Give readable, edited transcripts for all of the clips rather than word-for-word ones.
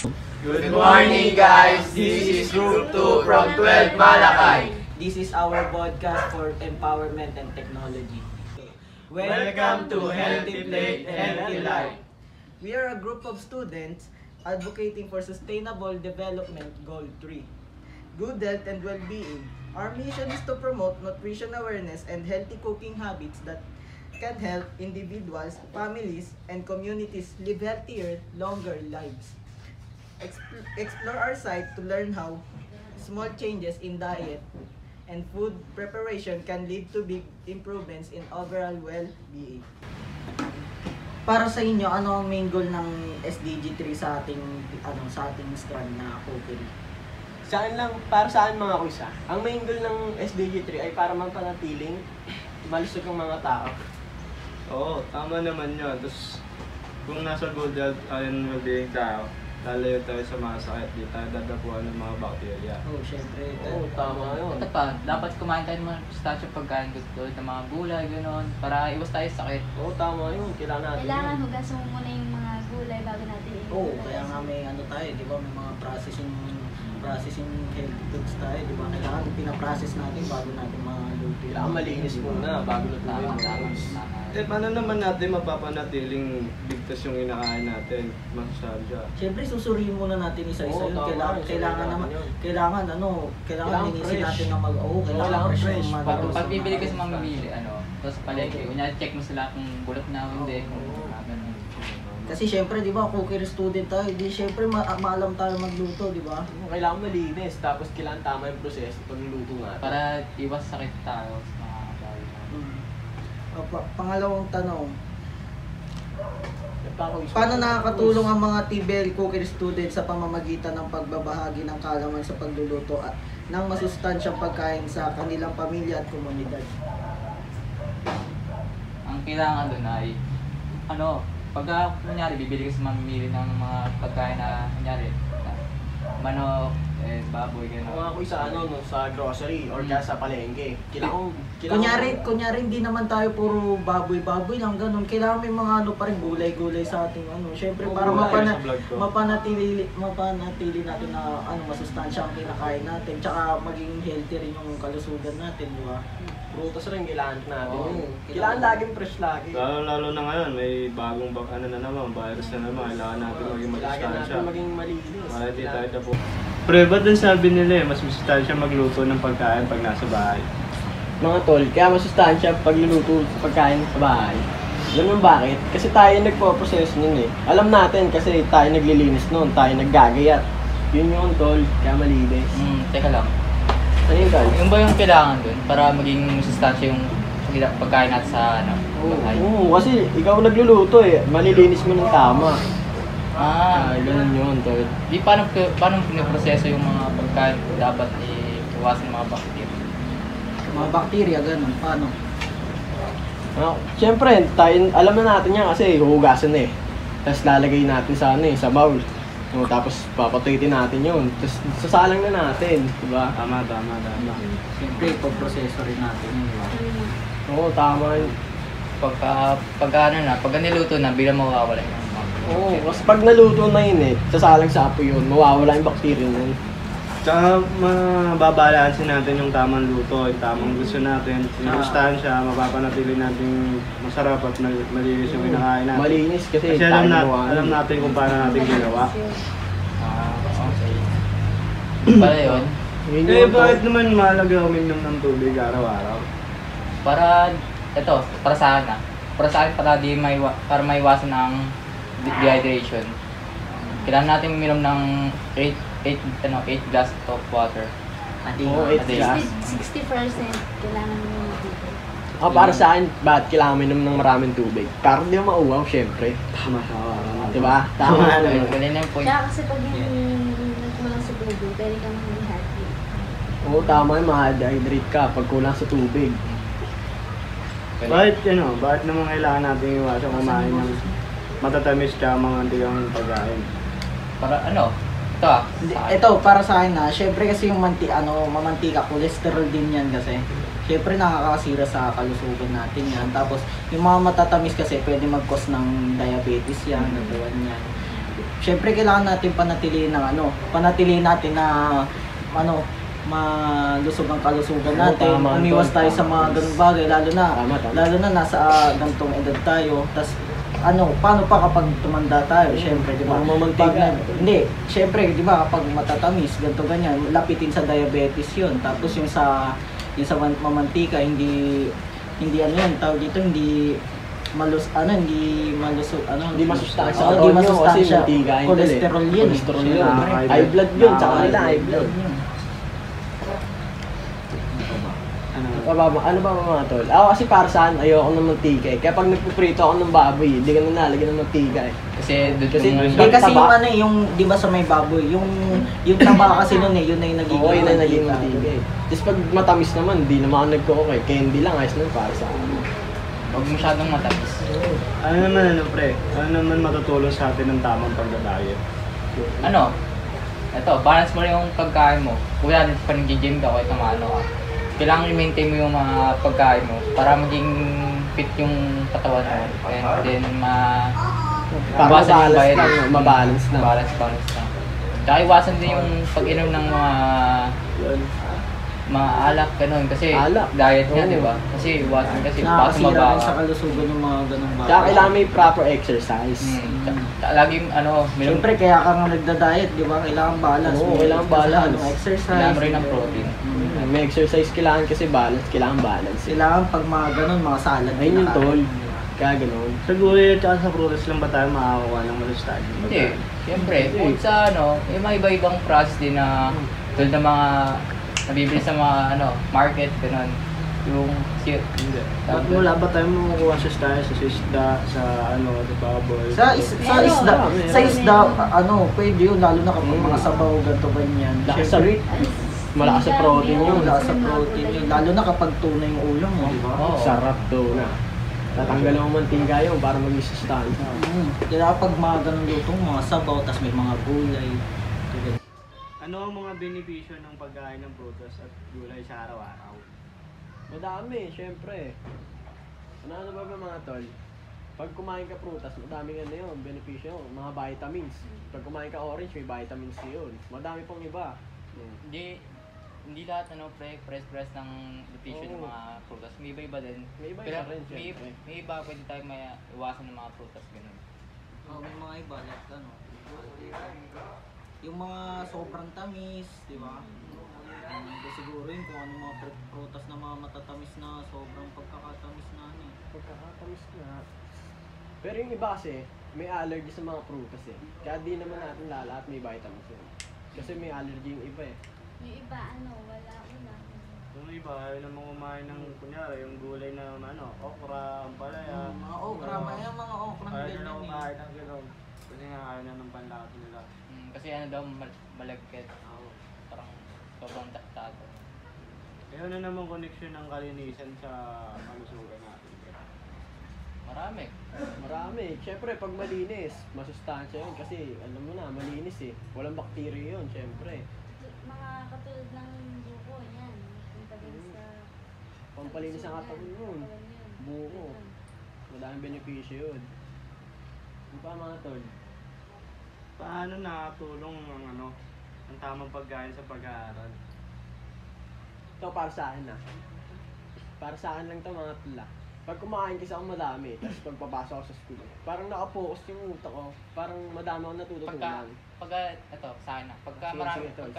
Good morning, guys! This is Group 2 from 12 Malakay. This is our podcast for empowerment and technology. Welcome to Healthy Plate, Healthy Life. We are a group of students advocating for sustainable development goal 3. Good health and well-being. Our mission is to promote nutrition awareness and healthy cooking habits that can help individuals, families, and communities live healthier, longer lives. Explore our site to learn how small changes in diet and food preparation can lead to big improvements in overall well-being. Para sa inyo, ano ang main goal ng SDG 3 sa ating strand na cookery? Saan lang, para saan mga kuisa? Ang main goal ng SDG 3 ay para mapanatiling malusog ang mga tao. Oo, tama naman yun. Tapos, kung nasa good health and well-being tayo, lalayo tayo sa mga sakit, di tayo dadapuan ng mga bakterya. Syempre. Oo, tama yun. Ito pa, dapat kumain tayo ng mga sustansyang pagkain gusto ng mga gulay, gano'n, para iwas tayo sa sakit. Oo, tama yun. Kailangan natin Kailangan yun. hugasan mo muna yung mga gulay bago natin Kaya nga may tayo, di ba? May mga processing healthy foods tayo, di ba? Kailangan pinaprocess natin bago natin maluto. Kailangan malinis muna bago Tama, lutuin. tama. Eh, paano naman natin mapapanatiling bigtas yung inakain natin? Masasabi. Siyempre susuriin muna natin isa-isa Oo, yun. tama. Kailangan naman Yun. kailangan linisin fresh. natin ng kailangan Kailangan fresh fresh. yung Pag, mga pag bibili ka sa mamimili, tapos palengke, kunyari check mo sila kung bulot na o hindi, kung ganun. Kasi siyempre, di ba, cookery student tayo, di siyempre maalam tayo magluto, di ba? Kailangan malinis, tapos kailangan tama yung proseso pagluluto natin. Para iwas sakit tayo sa mga bagay. Pangalawang tanong, Paano paano nakakatulong ang mga TBL cookery students sa pamamagitan ng pagbabahagi ng kaalaman sa pagluluto at ng masustansyang pagkain sa kanilang pamilya at komunidad? Ang kailangan doon ay, pagka kunyari bibili ka sa mamimili ng mga pagkain na kunyari, manok, baboy, gano'n. Kung ako sa grocery or kaya sa palengke, kailangan Kunyari hindi naman tayo puro baboy lang ganun. Kailangan may mga pa rin gulay sa ating Syempre para Oo, sa vlog ko. mapanatili natin na masustansya ang kinakain natin. Tsaka maging healthy rin yung kalusugan natin, di ba? prutas rin kailangan natin. Oo, Kailangan laging fresh lagi. Lalo na ngayon, may bagong na naman, virus na naman. Kailangan natin maging Kailangan masustansya. natin maging malinis. Para di tayo tapo. Pre, ba't din sabi nila mas masustansya magluto ng pagkain pag nasa bahay? Mga tol, kaya masustansya pagluluto sa pagkain sa bahay. Alam mo bakit? Kasi tayo nagpo-process nun eh. Alam natin kasi tayo naglilinis nun, tayo naggagayat. Yun yung tol, kaya malinis. Teka lang. Ano yun tol? Yung ba yung kailangan doon para maging masustansya yung pagkain natin sa bahay? Oo, kasi ikaw nagluluto eh. Malilinis mo ng tama. Ganun yun tol. Di paano pinoproseso yung mga pagkain dapat iwasan ng mga bacteria? Mga bakterya, ganun. Paano? Siyempre, tayo, alam na natin yan kasi huhugasan eh. Tapos lalagay natin sa sa bowl. No, tapos papatuitin natin yun. Tapos sasalang na natin, di ba? Tama. Siyempre, pag-proseso rin natin. Di ba? Oo, tama yun. Pag niluto na, bilang mawawala yung mga Oo, kasi pag naluto na yun sasalang sa apoy yun, mawawala yung bacteria na yun. Tsaka mababalansin natin yung tamang luto, yung tamang gusto natin, yung sustansya, mapapanatili natin masarap at malinis yung kinakain natin. Malinis kasi Kasi alam natin kung paano natin ginawa. Okay. Para yun, Bakit naman mahalaga uminom ng tubig araw-araw? para sa akin para maiwasan ng dehydration. Kailangan natin uminom ng 8 glass of water. Oo, 8 glass. 60% kailangan mo dito. Para sa akin, bakit kailangan minom ng maraming tubig? Para di mauwaw, syempre. Tama. Diba? Tama na yun. Ganun yung point. Kaya kasi pag hindi mo lang sa tubig, pwede kang mag-dehydrate. Oo, tama yung ma-dehydrate ka pag kulang sa tubig. Bakit naman kailangan natin iwasan kumain ng matatamis ka mga antikang pagkain? Para Ito, para sa akin syempre kasi yung mamantika, cholesterol din yan kasi. Syempre nakakasira sa kalusugan natin yan. Tapos yung mga matatamis kasi pwede mag-cause ng diabetes yan, nagawan yan. syempre kailangan natin panatilihin natin na malusog ang kalusugan natin. Tama, Umiwas tayo tama. sa mga ganung bagay Tama. lalo na nasa gantong edad tayo. Tas paano pa kapag tumanda tayo? Syempre, di ba? Mamamantika. Hindi, syempre, di ba, kapag matatamis, ganito ganyan, lapitin sa diabetes 'yun. Tapos yung sa mamantika, hindi tawag dito, hindi Hindi masustansya. Oo, hindi masustansya. Cholesterol yun. Cholesterol yun. High blood yun. Tsaka nila high blood. Ano ba mga tol? Ako kasi para saan, ayoko ng mantika eh. Kaya pag nagpiprito ako ng baboy, hindi ka na nalagyan ng mantika eh. Kasi Hindi kasi yung di ba sa may baboy, yung taba kasi nun yun na yung nagiging Oo, yun na naging mantika. mantika eh. Tapos pag matamis naman, di naman ako nagko-cook eh. Candy lang, ayos lang para sa akin. huwag masyadong matamis. Ano naman matutulong sa atin ng tamang pagdadayet? Balance mo rin yung pagkain mo. Kaya din pa nag-gym ka, kahit ano ka. Kailangan i-maintain mo yung mga pagkain mo para maging fit yung katawan mo. And then, Para iwasan yung mabalance virus. lang, mabalance na. Balance lang. Tsaka iwasan din yung pag-inom ng mga alak, ganun. Kasi Alak? diet nga, Oo. di ba? Kasi iwasan kasi baka Nakakasira rin mabawa. sa kalusugan yung mga ganung bagay. Tsaka kailangan may proper exercise. Laging Siyempre, kaya ka nga nagda-diet, di ba? Kailangan balance. Oo, kailangan balance. Exercise. kailangan mo rin ng protein. May exercise kailangan kasi balance. Kailangan balance. Kailangan pag mga ganun, mga salad. Ayun yung kinakain. tol. Kaya ganun. Sa gulay at saka sa prutas lang ba tayo makakakuha ng masustansya? Hindi. Siyempre, kung sa may mga iba-ibang process din na tulad ng mga nabibili sa mga market, ganun. Yung Ba't wala ba tayo makukuha sa isda, sa baboy? Sa isda, pwede yun, lalo na kapag mga sabaw, ganito, ganyan. Lakas sa Siyempre, malakas sa protein yun. wala sa protein yun. Lalo na kapag tuna yung ulam mo, di ba? Oo. Sarap daw na. Tatanggalan mo mantika yun para maging sustansya. Kaya pag mga ganun lutong, mga sabaw, tas may mga gulay. Ano ang mga benepisyo ng pagkain ng prutas at gulay sa araw-araw? Madami, syempre. Ano ba mga tol? Pag kumain ka prutas, madaming yun, benepisyo, mga vitamins. Pag kumain ka orange, may vitamins C yun. Madami pang iba. Hindi lahat press ng nutrition ng Oo. mga prutas. May iba-iba din. May iba Pero rin, may syempre. iba pwede tayo may iwasan ng mga prutas, ganun. May mga iba, like yung mga sobrang tamis, di ba? Siguro yun kung ano mga prutas na mga matatamis na sobrang pagkakatamis na Pagkakatamis na. Pero yung iba kasi, may allergy sa mga prutas eh. Kaya di naman natin lahat may vitamins yun. Kasi may allergy yung iba eh. Yung iba, wala. Yung iba, ayaw namang kumain ng, kunyari, yung gulay na okra, ampalaya. Mga okra, mga okra Ayaw ganyan nila eh. kumain ng gano'n. Kasi nga ayaw na ng panlaki nila. Kasi malagkit. Parang sobrang taktado. Kaya ano namang connection ng kalinisan sa kalusugan natin? Marami. Siyempre, pag malinis, masustansya yun. Kasi, alam mo na, malinis eh. Walang bakterya yun, siyempre. Mga katulad ng buko, yan. Pampalinis sa... Pampalinis ang katawan yun. Buko. Madaming benepisyo yun. Ano pa mga tol? Paano nakatulong ang tamang pagkain sa pag-aaral? Ito para sa akin na. Para sa akin lang ito mga tula. Pag kumain kasi ako madami, tapos pagpapasok ako sa school, parang nakapokus yung utak ko. Parang madami ako natututunan. Sa akin na. Pagka Sige, marami, sige, tol,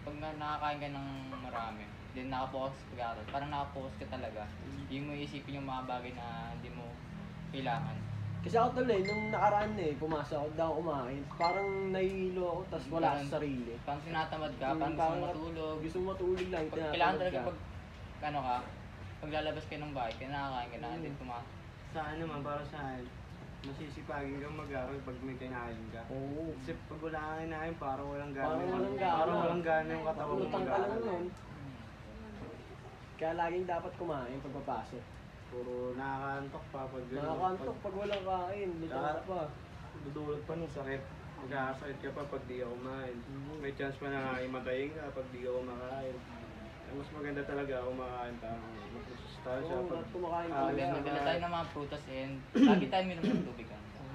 pag nakakain ka ng marami, then nakapokus sa pag-aaral, parang nakapokus ka talaga. Hindi mo isipin yung mga bagay na hindi mo kailangan. Kasi ako tuloy, nung nakaraan pumasok ako daw kumain, parang nahihilo ako, tapos wala sa sarili. Parang tinatamad ka, parang gusto mo matulog. Gusto mo matulog lang, Kailangan talaga pag lalabas kayo ng bahay, kaya nakakain ka na, hindi tumasok. Sa akin naman, para sa akin, masisipagin kang mag-aaral pag may kinain ka. Oo. Kasi pag wala kang kinain, parang walang gana. Parang walang gana. Parang walang gana yung katawan mo Utang ka lang mag-aaral. nun. Kaya laging dapat kumain pagpapasok. Puro nakakantok pa pag Nakakantok pag walang kain, lutang ka pa. Dudulot pa ng sakit. Magkakasakit ka pa pag di ka kumain. May chance pa na imatayin ka pag di ka kumakain. Mas maganda talaga kumakain tayong masustansya. Oo, dapat kumakain Ah, talaga. Magdala tayo ng mga prutas and lagi tayo minom ng tubig.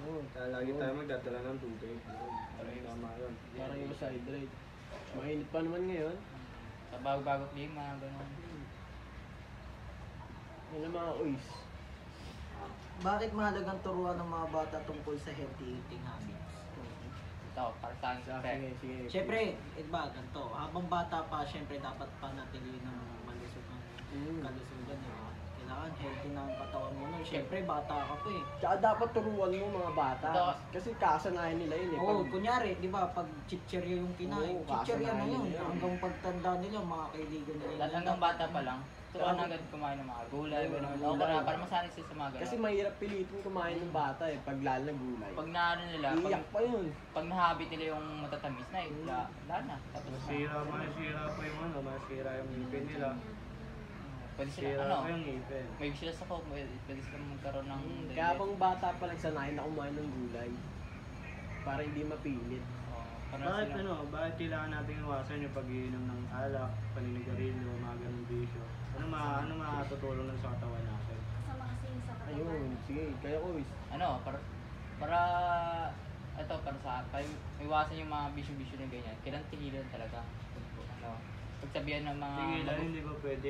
Oo. Kaya lagi tayo magdadala ng tubig. Tama yun. Para yung sa hydrate. Mainit pa naman ngayon. Sa bago-bago klima, gano'n. Yun ang mga uys. Bakit mahalagang turuan ng mga bata tungkol sa healthy eating habits? Ito, para sa akin, Sige, sige. Siyempre, ganito, habang bata pa, siyempre dapat panatilihin ng malusog ng kalusugan, di ba? Kailangan healthy na ang katawan mo nun. Siyempre, bata ka pa eh. Tsaka dapat turuan mo mga bata. Kasi kasanayan nila yun eh. Oo, Pag- kunyari, di ba, pag chichirya yung kinain, Oo, chichirya na kasanayan yun. nila yun. Hanggang pagtanda nila, mga kaibigan nila. Lahat hanggang bata pa lang, turuan agad kumain ng mga gulay, Oo, gano'n. gulay. Para masanay sila sa mga gano'n. Kasi mahirap pilitin kumain ng bata eh. Pag lalo na gulay. pag naano nila, Iyak pa yun. pag nahabit nila yung matatamis na, wala na. Tapos Masira pa yung ano, masira yung ngipin nila. pwede sila, Masira pa yung ngipin. may sila sa coke, pwede sila magkaroon ng Kaya bang bata pa lang sanayin na kumain ng gulay. Para hindi mapilit. para Bakit sila, bakit kailangan natin iwasan yung pag-iinom ng alak, paninigarilyo, mga ganung bisyo? Ano matutulong nun sa katawan natin? Kasama kasi yung sa katawan. Ayun, sige. Kaya ko is. para para iwasan yung mga bisyo-bisyo na ganyan, kailangan tigilan talaga. Pagsabihan ng mga Sige lang, hindi ba pwede?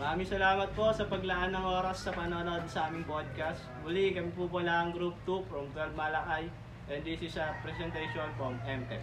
Maraming salamat po sa paglaan ng oras sa panonood sa aming podcast. Muli, kami po pala ang Group 2 from 12 Malakay. And this is a presentation from MTech.